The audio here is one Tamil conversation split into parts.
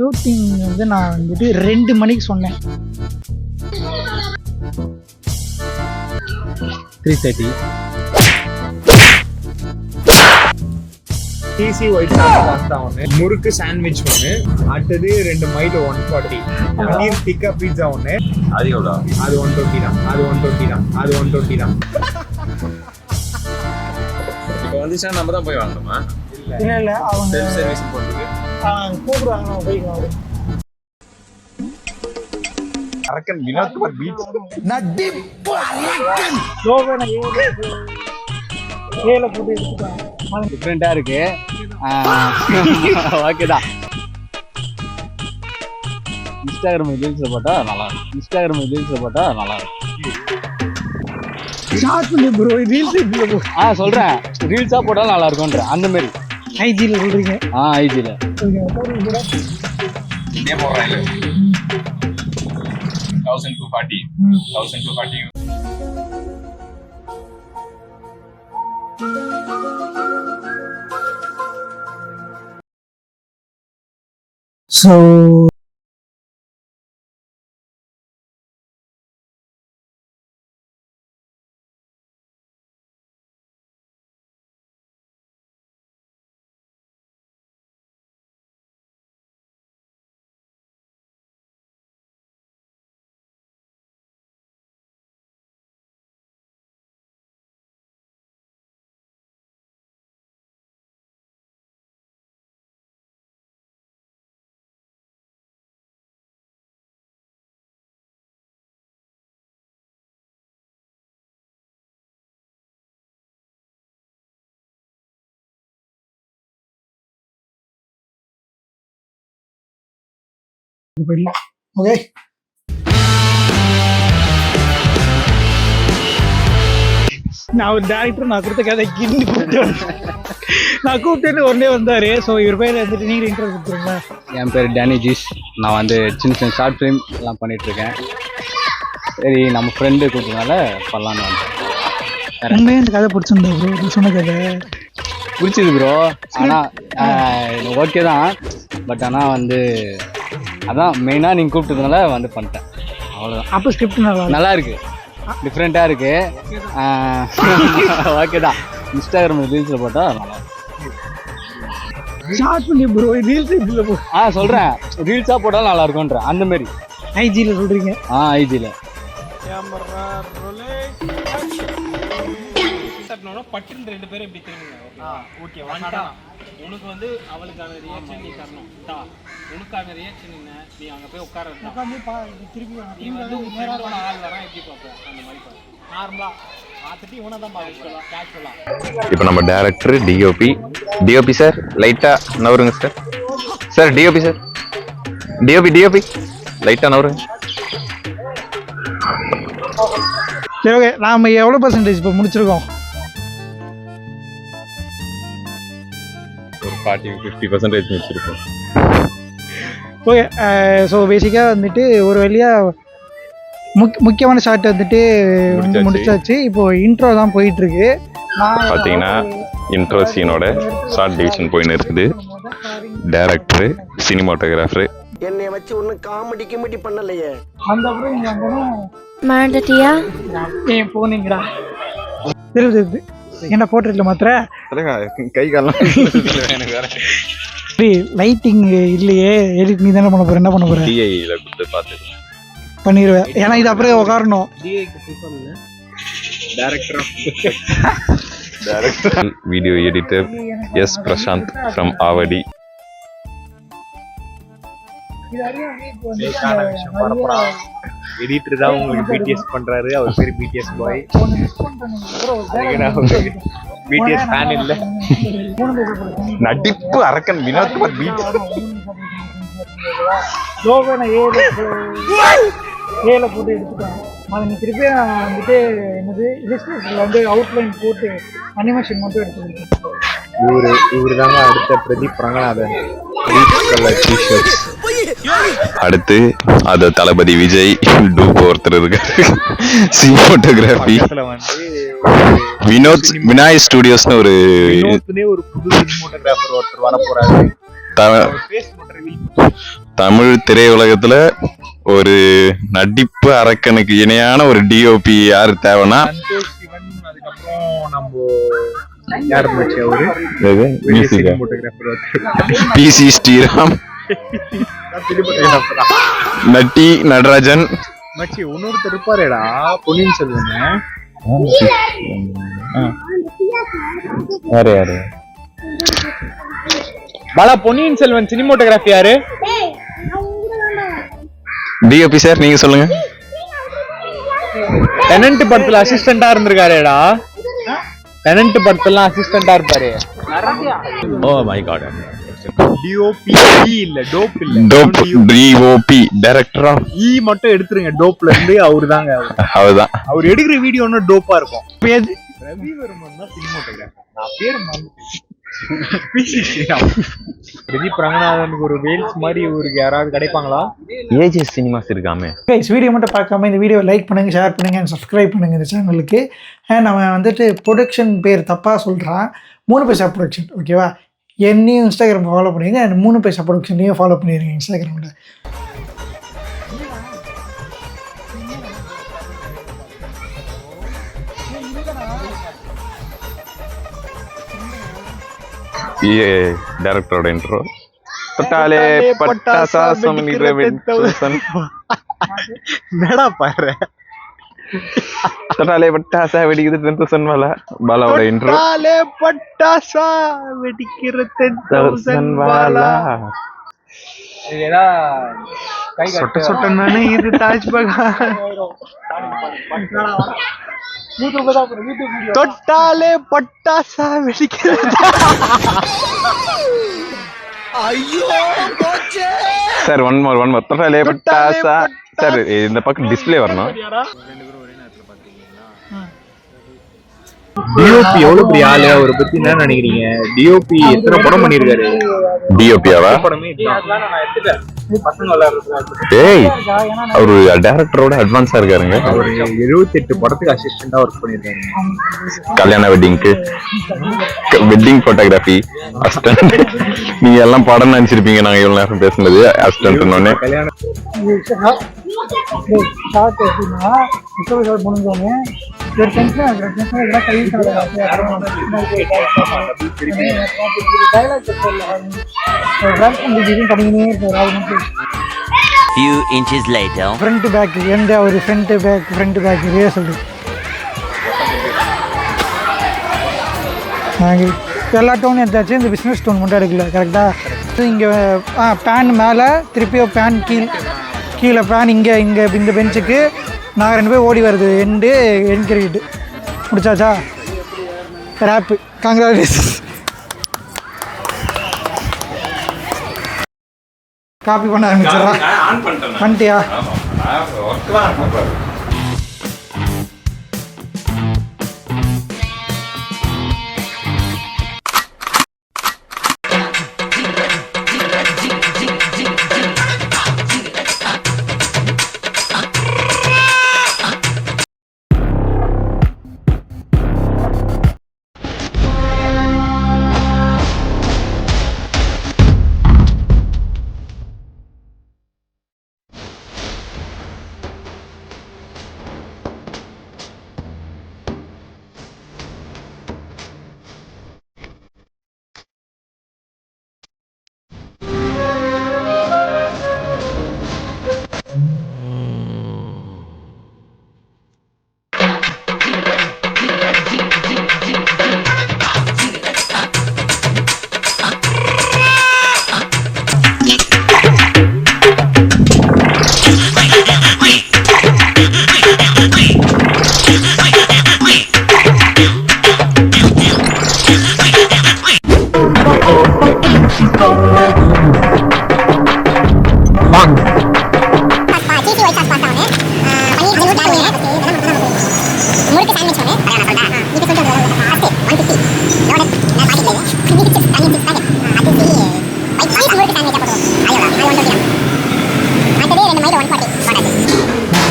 ஷூட்டிங் வந்து நான் வந்துட்டு 2 மணிக்கு சொன்னேன். 3:30. ஈஸி ஒயிட் சாஸ் பாஸ்தா ஒன்று, முறுக்கு சாண்ட்விச் ஒன்று, அடுத்தது 2 மைல் 140, பன்னீர் டிக்கா பீட்சா ஒன்று. அது எவ்வளோ? அது 120 தான். அது 120 தான். அது 120 தான். இப்போ வந்துச்சுன்னா நம்ம தான் போய் வாங்கணுமா? இல்லை அவங்க செல்ஃப் சர்வீஸ் போட்டுருக்கு. கூப்பிடுவாங்க, நான் போய்க்குவாங்க. அரக்கன் வினோத்குமார் பீச். நடிப்பு அரக்கன். லோகனை ஏல போட்டு எடுத்துட்டாங்க. டிஃப்ரெண்டா இருக்கு. ஓகே தான். இன்ஸ்டாகிராம் ரீல்ஸ்ல போட்டா நல்லா இருக்கும். ஷார்ட் பண்ணி ப்ரோ, ரீல்ஸ் இப்படி போ. சொல்றேன், ரீல்ஸா போட்டாலும் நல்லா இருக்கும்ன்ற அந்த மாதிரி. ஐஜில சொல்றீங்க? ஐஜில இதே போடுறாங்க 1240. So ஓகே, நான் ஒரு டேரக்டர், நான் கொடுத்த கதை கிண்டி போட்டு நான் கூப்பிட்டு உடனே வந்தாரு. ஸோ இவர் பேர் வந்துட்டு நீங்க இன்டர்வியூ கொடுத்துருங்க. என் பேர் டேனி ஜீஸ். நான் வந்து சின்ன ஷார்ட் ஃபிலிம் எல்லாம் பண்ணிட்டு இருக்கேன். சரி, நம்ம ஃப்ரெண்டு கூப்பிட்டனால பண்ணலான்னு வந்தேன். உண்மையாக இந்த கதை பிடிச்சிருந்தா ப்ரோ? நீ சொன்ன கதை பிடிச்சிது ப்ரோ. ஆனால் ஓகே தான். பட் ஆனால் வந்து அதான் மெயினாக நீங்கள் கூப்பிட்டதுனால வந்து பண்ணிட்டேன், அவ்வளோதான். அப்போ ஸ்கிரிப்ட் நல்லா இருக்கு, டிஃப்ரெண்ட்டாக இருக்கு. ஓகே தான். இன்ஸ்டாகிராம் ரீல்ஸில் போட்டால் நல்லா ஷார்ட் பண்ணி ப்ரோ, ரீல்ஸ் இப்படி போ. சொல்கிறேன், ரீல்ஸாக போட்டாலும் நல்லா இருக்கும்ன்ற அந்த மாதிரி. ஐஜில சொல்றீங்க? ஐஜியில் பட்டுன்னு 2 பேரும் இப்படி திரும்புங்க. ஓகே, உனக்கு வந்து அவளுக்கான ரியாக்ஷன் நீ தரணும். உனக்கான ரியாக்ஷன் என்ன? நீ அங்க போய் உட்கார திருப்பி நீ வந்து நேரோட ஆள் வரான் எப்படி பார்ப்போம் அந்த மாதிரி பாரு. நார்மலா பார்த்துட்டு இவனை தான் பார்க்கலாம், கேஷுவலா. இப்போ நம்ம டைரக்டர் டிஓபி சார் லைட்டா நவருங்க சார் டிஓபி சார் டிஓபி லைட்டா நவருங்க. சரி, ஓகே. நாம எவ்வளோ பர்சன்டேஜ் இப்போ முடிச்சிருக்கோம்? ஒரு 40-50% முடிச்சிருக்கோம். ஓகே. ஸோ பேசிக்காக வந்துட்டு ஒரு வழியாக முக்கியமான ஷாட் வந்துட்டு முடிச்சாச்சு. இப்போ இன்ட்ரோ தான் போயிட்டு இருக்கு. பார்த்தீங்கன்னா இன்ட்ரோ சீனோட ஷார்ட் டிவிஷன் போயின்னு இருக்குது. Director, cinematographer. என்னை வச்சு ஒன்னும் காமெடி பண்ணலையே. அந்த அப்புறம் இங்கே வந்தோம். மறந்துட்டியா? ஏன் போனீங்கடா? தெரியுது என்ன போர்ட்ரேட்ல மாத்திர கை காலம் லைட்டிங் இல்லையே. எடிட் நீ தானே பண்ண போற? என்ன பண்ண போற? டிஐல கொடுத்து பார்த்து பண்ணிடுவேன். ஏன்னா இது அப்படியே உட்காரணும். Director video editor S Prashanth from Avadi. Editor தான் உங்களுக்கு பிடிஎஸ் பண்றாரு. அவர் பேர் பிடிஎஸ் பாய். பிடிஎஸ் ஃபேன் இல்ல. நடிப்பு அரக்கன் வினோத்குமார் பீச். லோகனை ஏல போட்டு எடுத்துட்டாங்க. அதை நீ திருப்பி வந்துட்டு என்னது இல்லஸ்ட்ரேஷன்ல வந்து அவுட்லைன் போட்டு அனிமேஷன் மட்டும் எடுத்துக்கிட்டேன். இவரு தாங்க அடுத்த பிரதீப் ரங்கநாதன். அடுத்து அது தளபதி விஜய் டூப் ஒருத்தர் இருக்காரு. சினிமாட்டோகிராஃபி வினோத் விநாயக் ஸ்டுடியோஸ்னு ஒரு புது சினிமாட்டோகிராஃபர் ஒருத்தர் வர போறாரு. தமிழ் திரையுலகத்துல ஒரு நடிப்பு அரக்கனுக்கு இணையான ஒரு டிஓபி யாரு தேவைன்னா சந்தோஷ் சிவன், அதுக்கப்புறம் நம்ம யார் மச்சி அவரு மியூசிக் சினிமோட்டோகிராஃபர் பிசி ஸ்ரீராம், நட்டி நடராஜன், மச்சி இன்னொருத்தர் இருப்பாரேடா பொன்னியின் செல்வன். யாரு யாரு பாலா பொன்னியின் செல்வன் சினிமோட்டோகிராஃபி யாரு? டிஓபி சார் நீங்க சொல்லுங்க. டெனன்ட் படத்துல அசிஸ்டண்டா இருந்திருக்காரேடா. டெனன்ட் படத்துல அசிஸ்டண்டா இருப்பாரு. Oh my god. டிஓபி இல்ல டோப் இல்ல டோப் டிஓபி டைரக்டர் ஆஃப் ஈ மட்டும் எடுத்துருங்க. டோப்ல இருந்து அவர்தாங்க. அவர்தான். அவர் எடுக்கிற வீடியோன்னு டோப்பா இருக்கும். ரவிவர்மன் தான் சினிமோட்டோகிராஃபர். நான் பேர் மறந்துட்டேன். பிரதீப் ரங்கநாதனுக்கு ஒரு வேல்ஸ் மாதிரி இவருக்கு யாராவது கிடைப்பாங்களா? ஏஜஸ் சினிமாஸ் இருக்காமே. கைஸ் வீடியோ மட்டும் பார்க்காம இந்த வீடியோ லைக் பண்ணுங்கள், ஷேர் பண்ணுங்கள் அண்ட் சப்ஸ்கிரைப் பண்ணுங்கள் இந்த சேனலுக்கு. அண்ட் அவன் வந்துட்டு ப்ரொடக்ஷன் பேர் தப்பாக சொல்கிறான். 3 பைசா ப்ரொடக்ஷன், ஓகேவா? என்னையும் இன்ஸ்டாகிராம் ஃபாலோ பண்ணிடுங்க அண்ட் 3 பைசா ப்ரொடக்ஷன்லையும் ஃபாலோ பண்ணிடுங்க இன்ஸ்டாகிராமில். டைரக்டரோட இன்ட்ரோ. பட்டாலே பட்டாசா சமனிர வெட்டசன். என்னடா பாரு. பட்டாலே பட்டாசா வெடிக்குது 10,000 வாலா. பாலாவோட இன்ட்ரோ. பட்டாலே பட்டாசா வெடிக்கிற 10,000 வாலா. ஏடா கை சொட்ட சொட்டனானே இது தாஜ்மஹால். தொட்டாலே பட்டாசா வெடிக்கிறது. சார் ஒன் மோர் தொட்டாலே பட்டாசா. சார் இந்த பக்கம் டிஸ்ப்ளே வரணும். டிஓபி எவ்வளவு பெரிய ஆளு, அவரை பத்தி என்ன நினைக்கிறீங்க? டிஓபி எத்தனை படம் பண்ணிருக்காரு? டிஓபியாவா? ஏய் அவரு டைரக்டரோட அட்வான்ஸா இருக்காருங்க. அவரு 78 படத்துக்கு அசிஸ்டண்டா ஒர்க் பண்ணிருக்காங்க. கல்யாண வெட்டிங்க்கு, வெட்டிங் போட்டோகிராஃபி அசிஸ்டன்ட். நீங்க எல்லாம் படம் நினைச்சிருப்பீங்க நாங்க இவ்வளவு நேரம் பேசுனது அசிஸ்டன்ட். கல்யாணம் ஷார்ட் எப்படின்னா முடிஞ்சோடனே ஒரு டென்ஷன் இதெல்லாம் கை பண்ணிக்கினே இருக்காரு. Few inches later. Front back எந்த ஒரு ஃப்ரண்ட் பேக் ரிஹர்சல் நாங்கள் எல்லா டோனும் எடுத்தாச்சு. இந்த பிஸ்னஸ் டோன் மட்டும் எடுக்கல. கரெக்டாக இங்கே பேன் மேலே திருப்பியும் பேன் கீழே பேன் இங்கே இந்த பெஞ்சுக்கு நாங்கள் 2 பேர் ஓடி வருது. என் கிரிக்கெட்டு முடிச்சாச்சா? Wrap congratulation. காப்பி பண்ண ஆரம்பிச்சிடறா. பண்ணிட்டியா?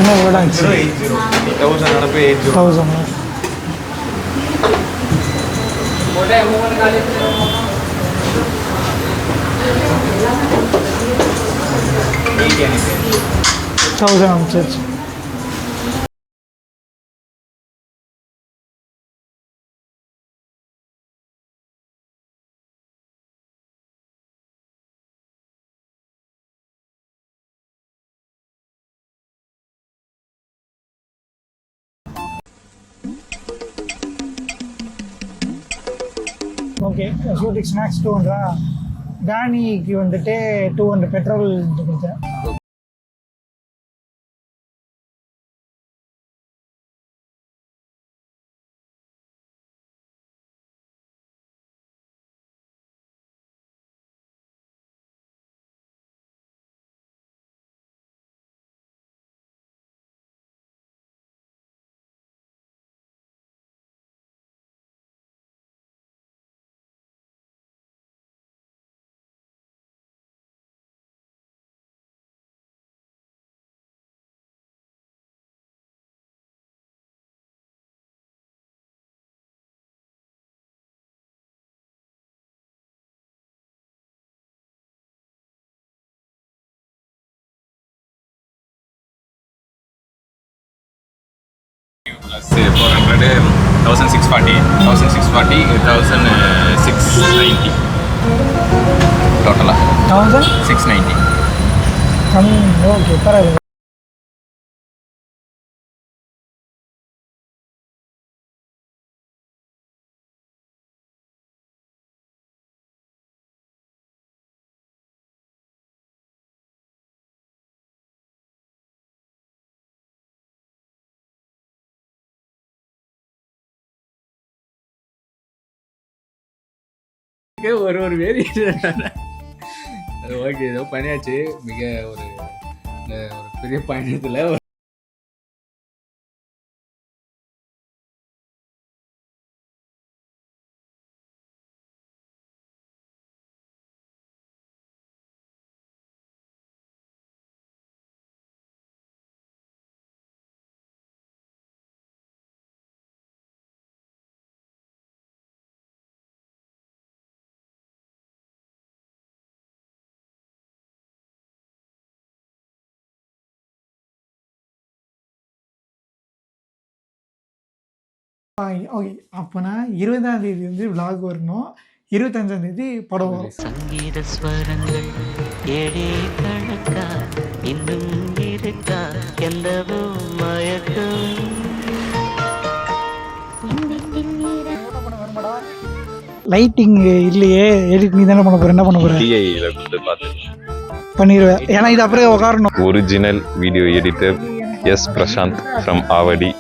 எவ்வளோ ஆச்சு? 1000. 1000 அனுப்பிச்சாச்சு. Okay, shooting snacks 200. டேனிக்கு வந்துட்டு 200 பெட்ரோல் கொடுத்தேன். Plus 400, 1640, 1640, 1690. Total 1690. ஓகே, பரவாயில்ல. ஒரு வேரியேஷன். ஓகே, ஏதோ பண்ணியாச்சு. மிக ஒரு பெரிய பயணத்தில் ஓகே, அப்போனா 20ஆம் தேதி வந்து விலாக் வரணும், 25ஆம் தேதி படம் வரும். சங்கீத ஸ்வரங்கள் ஏழே கணக்கா இன்னும் இருக்கா எந்தவோ மயக்கம். லைட்டிங் இல்லையே, எடிட் நீ தானே பண்ண போற, என்ன பண்ண போற? டிஐல கொடுத்து பார்த்து பண்ணிடுவேன், ஏன்னா இது அப்படியே உட்காரணும். Original video editor S Prashanth from Avadi.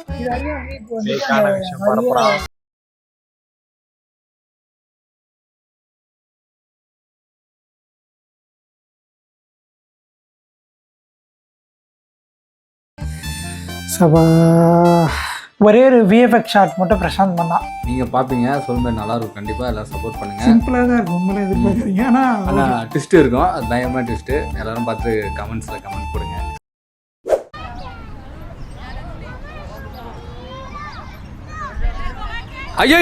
சபா, ஒரே ஒரு விஎஃப்எக்ஸ் ஷாட் மட்டும் பிரசாந்த் பண்ணா. நீங்கள் பார்ப்பீங்க, சொல்லுங்கள், நல்லாயிருக்கும். கண்டிப்பாக எல்லோரும் சப்போர்ட் பண்ணுங்கள். சிம்பிளாக தான் இருக்கும், உங்களை எதிர்பார்க்குறீங்க. ஆனால் ட்விஸ்ட்டு இருக்கும், அது பயங்கரமாக ட்விஸ்ட்டு. எல்லோரும் பார்த்து கமெண்ட்ஸில் கமெண்ட் போடுங்க. ஐயோ